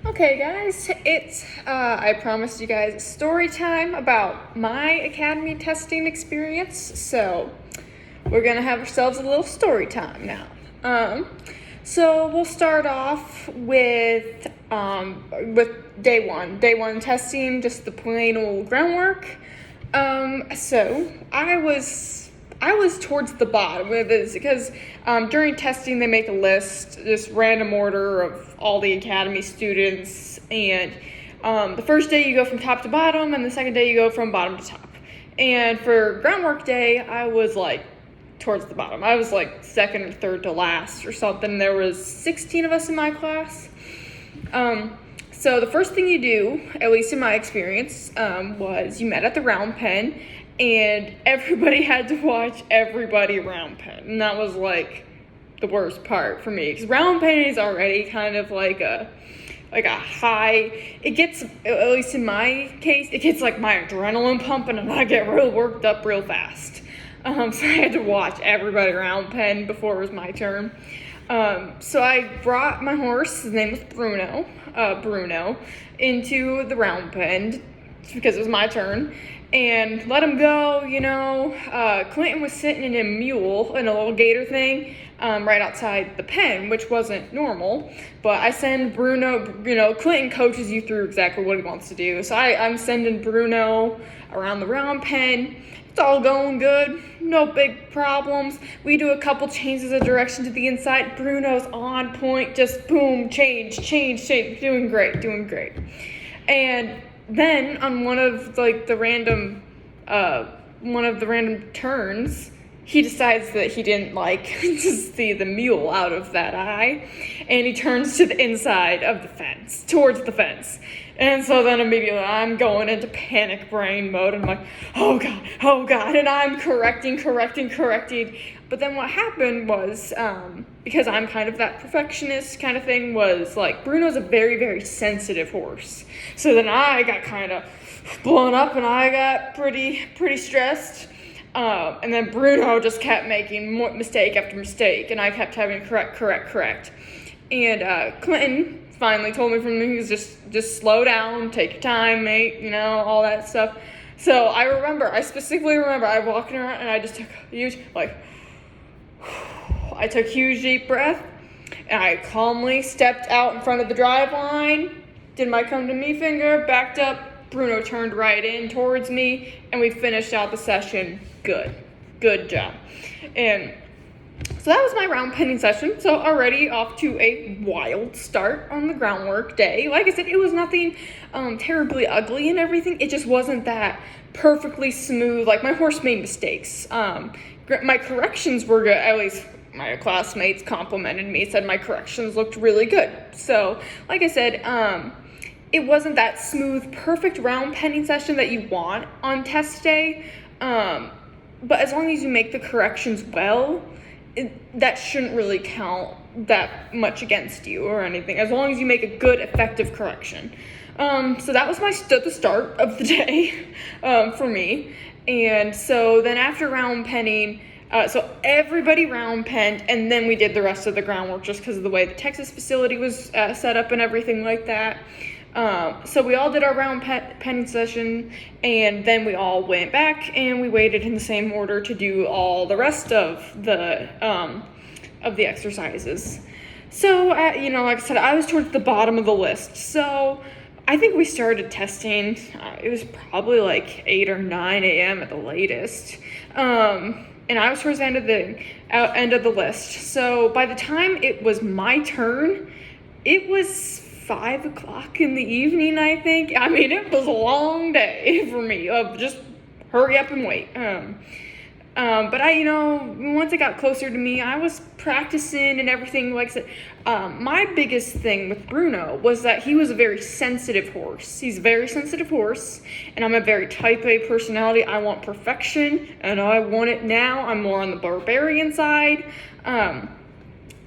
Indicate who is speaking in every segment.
Speaker 1: Okay, guys, I promised you guys a story time about my academy testing experience, so we're gonna have ourselves a little story time now. So we'll start off with day one. Day one testing, just the plain old groundwork. So I was towards the bottom of this because during testing they make a list, just random order of all the academy students, and the first day you go from top to bottom, and the second day you go from bottom to top. And for groundwork day, I was like towards the bottom. I was like second or third to last or something. There was 16 of us in my class. So the first thing you do, at least in my experience, was you met at the round pen, and everybody had to watch everybody round pen. And that was like the worst part for me, because round pen is already kind of like a high. It gets, at least in my case, it gets like my adrenaline pumping, and I get real worked up real fast. So I had to watch everybody round pen before it was my turn. So I brought my horse, his name was Bruno, into the round pen because it was my turn, and let him go. Clinton was sitting in a mule, in a little gator thing, right outside the pen, which wasn't normal. But I send Bruno, Clinton coaches you through exactly what he wants to do. So I'm sending Bruno around the round pen. It's all going good, no big problems. We do a couple changes of direction to the inside. Bruno's on point, just boom, change, doing great. And then on one of the random turns, he decides that he didn't like to see the mule out of that eye, and he turns to the inside of the fence, towards the fence. And so then immediately I'm going into panic brain mode, and I'm like, oh God, and I'm correcting. But then what happened was, because I'm kind of that perfectionist kind of thing, was like, Bruno's a very, very sensitive horse. So then I got kind of blown up, and I got pretty stressed. And then Bruno just kept making mistake after mistake, and I kept having correct. And Clinton finally told me from the, he was just slow down, take your time, mate, all that stuff. So I specifically remember I walking around, and I just took a huge deep breath, and I calmly stepped out in front of the drive line, did my come to me finger, backed up. Bruno turned right in towards me, and we finished out the session. Good job. And so that was my round penning session. So already off to a wild start on the groundwork day. Like I said, it was nothing terribly ugly and everything. It just wasn't that perfectly smooth. Like, my horse made mistakes. My corrections were good. At least my classmates complimented me, said my corrections looked really good. So like I said, it wasn't that smooth, perfect round penning session that you want on test day. But as long as you make the corrections well, that shouldn't really count that much against you or anything, as long as you make a good, effective correction. So that was the start of the day for me. And so then after round penning, so everybody round penned, and then we did the rest of the groundwork just because of the way the Texas facility was set up and everything like that. So we all did our round penning session, and then we all went back and we waited in the same order to do all the rest of the exercises. So, like I said, I was towards the bottom of the list. So I think we started testing, it was probably like 8 or 9 a.m. at the latest. And I was towards the end of the list. So by the time it was my turn, it was 5 o'clock in the evening, I think. I mean, it was a long day for me of just hurry up and wait. But once it got closer to me, I was practicing and everything. Like I said, my biggest thing with Bruno was that he was a very sensitive horse. He's a very sensitive horse, and I'm a very type A personality. I want perfection, and I want it now. I'm more on the barbarian side.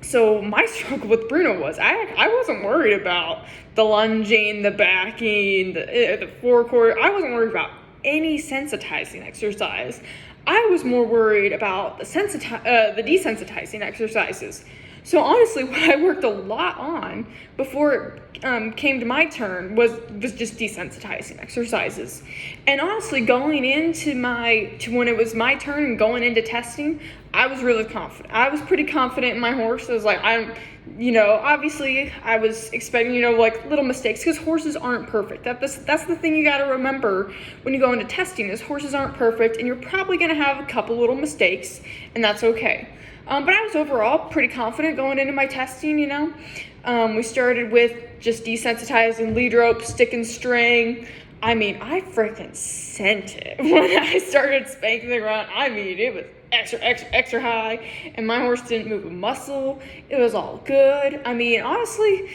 Speaker 1: So my struggle with Bruno was I wasn't worried about the lunging, the backing, the forecourt. I wasn't worried about any sensitizing exercise. I was more worried about the desensitizing exercises. So honestly, what I worked a lot on before it came to my turn was just desensitizing exercises. And honestly, going into when it was my turn and going into testing, I was really confident. I was pretty confident in my horse. I was like, obviously I was expecting, like little mistakes, because horses aren't perfect. That's the thing you got to remember when you go into testing, is horses aren't perfect, and you're probably going to have a couple little mistakes, and that's okay. But I was overall pretty confident going into my testing, We started with just desensitizing, lead rope, stick and string. I freaking sent it when I started spanking the ground. It was extra high, and my horse didn't move a muscle. It was all good. Honestly,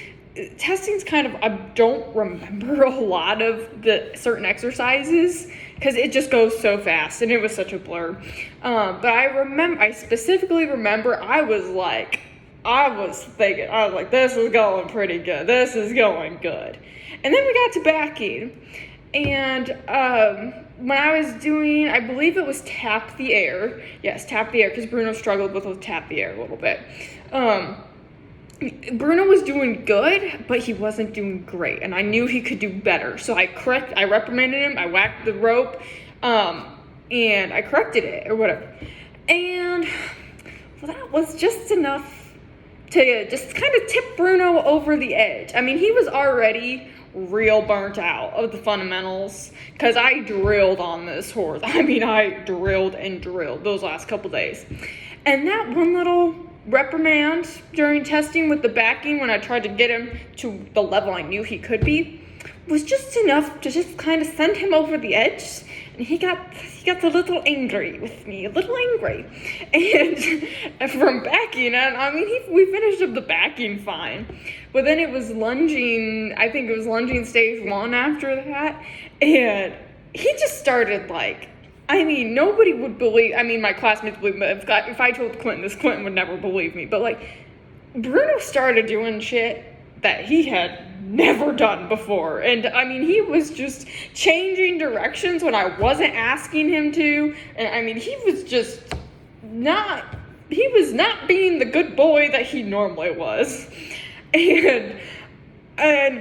Speaker 1: testing's I don't remember a lot of the certain exercises because it just goes so fast and it was such a blur. But I specifically remember I was thinking, this is going pretty good. This is going good. And then we got to backing. And when I was doing, I believe it was tap the air. Yes, tap the air, because Bruno struggled with tap the air a little bit. Bruno was doing good, but he wasn't doing great, and I knew he could do better. So I reprimanded him, I whacked the rope, and I corrected it, or whatever. And that was just enough to just kind of tip Bruno over the edge. He was already real burnt out of the fundamentals, because I drilled on this horse. I drilled and drilled those last couple days. And that one little reprimand during testing with the backing, when I tried to get him to the level I knew he could be, was just enough to just kind of send him over the edge. And he got a little angry with me, and from backing, and we finished up the backing fine, but then it was lunging. I think it was lunging stage 1 after that, and he just started nobody would believe. My classmates believe me. If I told Clinton would never believe me. But Bruno started doing shit that he had never done before, and he was just changing directions when I wasn't asking him to, and he was not being the good boy that he normally was, and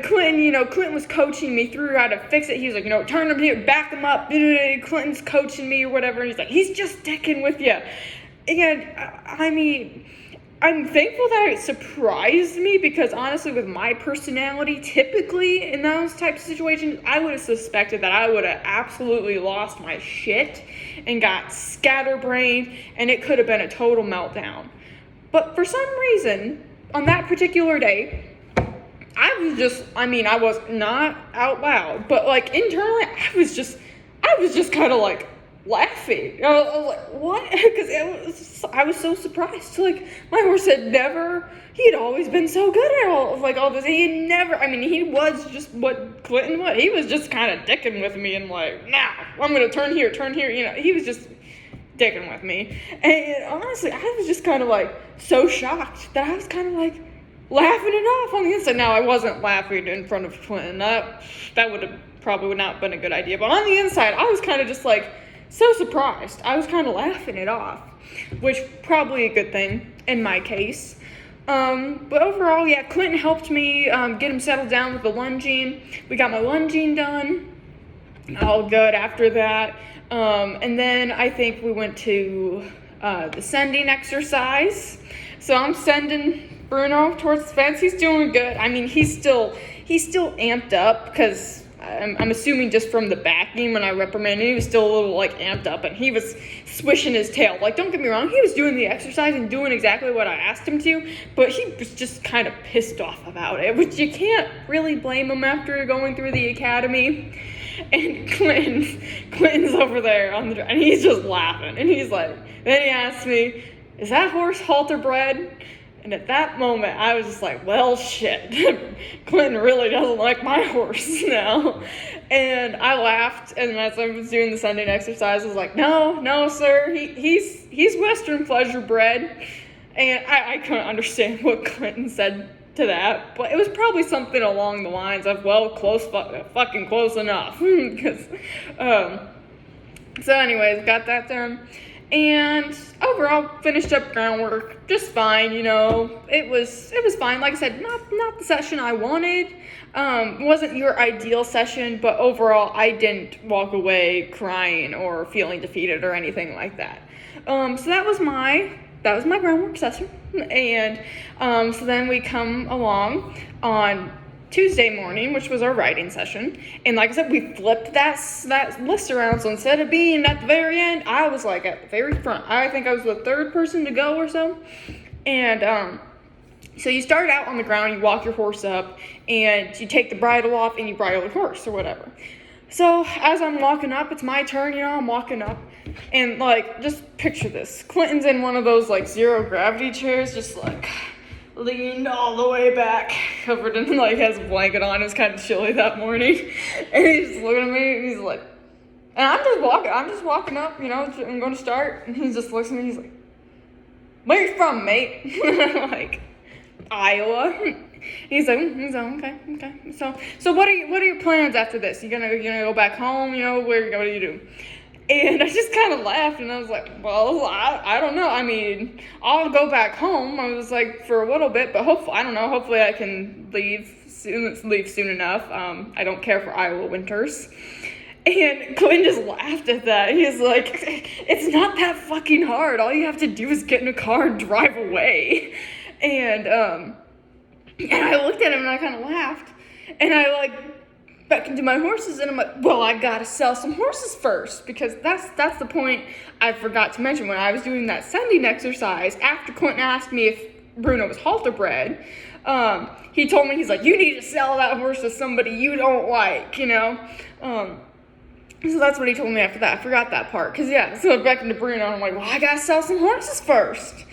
Speaker 1: Clinton was coaching me through how to fix it. He was like, turn him here, back him up. Clinton's coaching me or whatever, and he's like, he's just sticking with you, and I'm thankful that it surprised me, because honestly, with my personality, typically in those types of situations, I would have suspected that I would have absolutely lost my shit and got scatterbrained, and it could have been a total meltdown. But for some reason, on that particular day, I was not out loud, but internally, I was just kind of laughing. I was like, what? Because I was so surprised. My horse he'd always been so good at all this. He had never, he was just what Clinton was. He was just kind of dicking with me and I'm going to turn here. He was just dicking with me. And honestly, I was just kind of so shocked that I was kind of laughing it off on the inside. Now, I wasn't laughing in front of Clinton. That would have probably not been a good idea. But on the inside, I was kind of just so surprised. I was kind of laughing it off, which probably a good thing in my case. But overall, yeah, Clinton helped me get him settled down with the lunging. We got my lunging done. All good after that. And then I think we went to the sending exercise. So I'm sending Bruno towards the fence. He's doing good. He's still amped up, because I'm assuming just from the backing when I reprimanded, he was still a little amped up, and he was swishing his tail. Don't get me wrong, he was doing the exercise and doing exactly what I asked him to, but he was just kind of pissed off about it, which you can't really blame him after going through the academy. And Clinton's over there and he's just laughing, and then he asked me, is that horse halter bred? And at that moment, I was just well, shit. Clinton really doesn't like my horse now. And I laughed, and as I was doing the sending exercise, I was like, no, sir, he's Western pleasure bred. And I couldn't understand what Clinton said to that, but it was probably something along the lines of, well, fucking close enough. So anyways, got that done. And overall, finished up groundwork just fine. It was fine. Like I said, not the session I wanted. Wasn't your ideal session, but overall, I didn't walk away crying or feeling defeated or anything like that. So that was my groundwork session. And so then we come along on Tuesday morning, which was our writing session. And like I said, we flipped that list around. So instead of being at the very end, I was like at the very front. I think I was the third person to go or so. And so you start out on the ground, you walk your horse up, and you take the bridle off and you bridle the horse or whatever. So as I'm walking up, it's my turn, I'm walking up. And like, just picture this. Clinton's in one of those like zero gravity chairs, just like leaned all the way back, covered in like has a blanket on. It's kind of chilly that morning, and he's just looking at me. And he's like, and I'm just walking up. I'm going to start, and he just looks at me. He's like, "Where you from, mate?" I'm like, Iowa. He's like, okay. So what are your plans after this? You gonna go back home? What do you do? And I just kind of laughed, and I was like, well, I don't know. I mean, I'll go back home. I was like, for a little bit, but hopefully I can leave soon enough. I don't care for Iowa winters. And Quinn just laughed at that. He's like, it's not that fucking hard. All you have to do is get in a car and drive away. And I looked at him, and I kind of laughed. And I back into my horses, and I'm like, well, I gotta sell some horses first, because that's the point I forgot to mention when I was doing that sending exercise. After Clinton asked me if Bruno was halter bred, he told me, he's like, you need to sell that horse to somebody you don't like, so that's what he told me after that. I forgot that part, so back into Bruno, and I'm like, well, I gotta sell some horses first.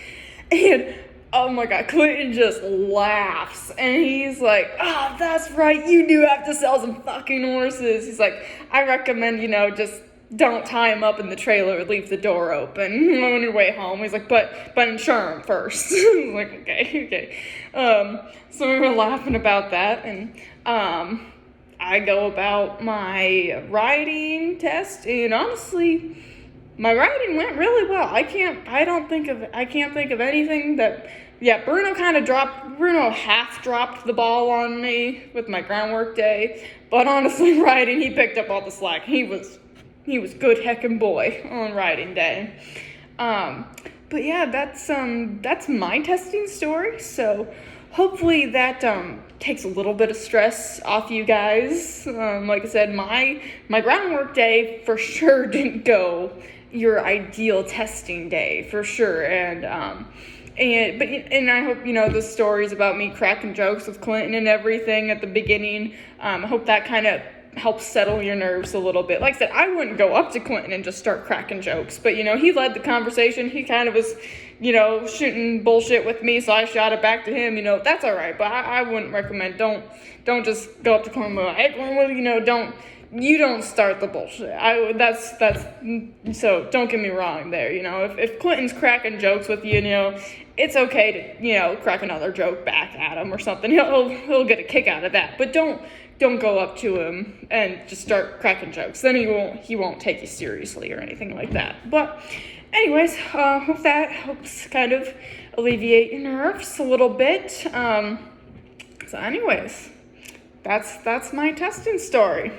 Speaker 1: And oh my God, Clinton just laughs, and he's like, oh, that's right, you do have to sell some fucking horses. He's like, I recommend, just don't tie him up in the trailer, leave the door open on your way home. He's like, but insure him first. I was like, okay. So we were laughing about that, and I go about my riding test, and honestly, my riding went really well. I can't think of anything that. Yeah, Bruno half dropped the ball on me with my groundwork day, but honestly, riding, he picked up all the slack. He was good heckin' boy on riding day. But yeah, that's my testing story. So hopefully that takes a little bit of stress off you guys. Like I said, my groundwork day for sure didn't go your ideal testing day for sure, and I hope the stories about me cracking jokes with Clinton and everything at the beginning. I hope that kind of helps settle your nerves a little bit. Like I said, I wouldn't go up to Clinton and just start cracking jokes, but he led the conversation. He kind of was shooting bullshit with me, so I shot it back to him. That's all right, but I wouldn't recommend. Don't just go up to Clinton and be like, hey, Clinton, you don't start the bullshit. So don't get me wrong there. If Clinton's cracking jokes with you, it's okay to crack another joke back at him or something. He'll get a kick out of that. But don't go up to him and just start cracking jokes. Then he won't take you seriously or anything like that. But anyways, hope that helps kind of alleviate your nerves a little bit. So anyways, that's my testing story.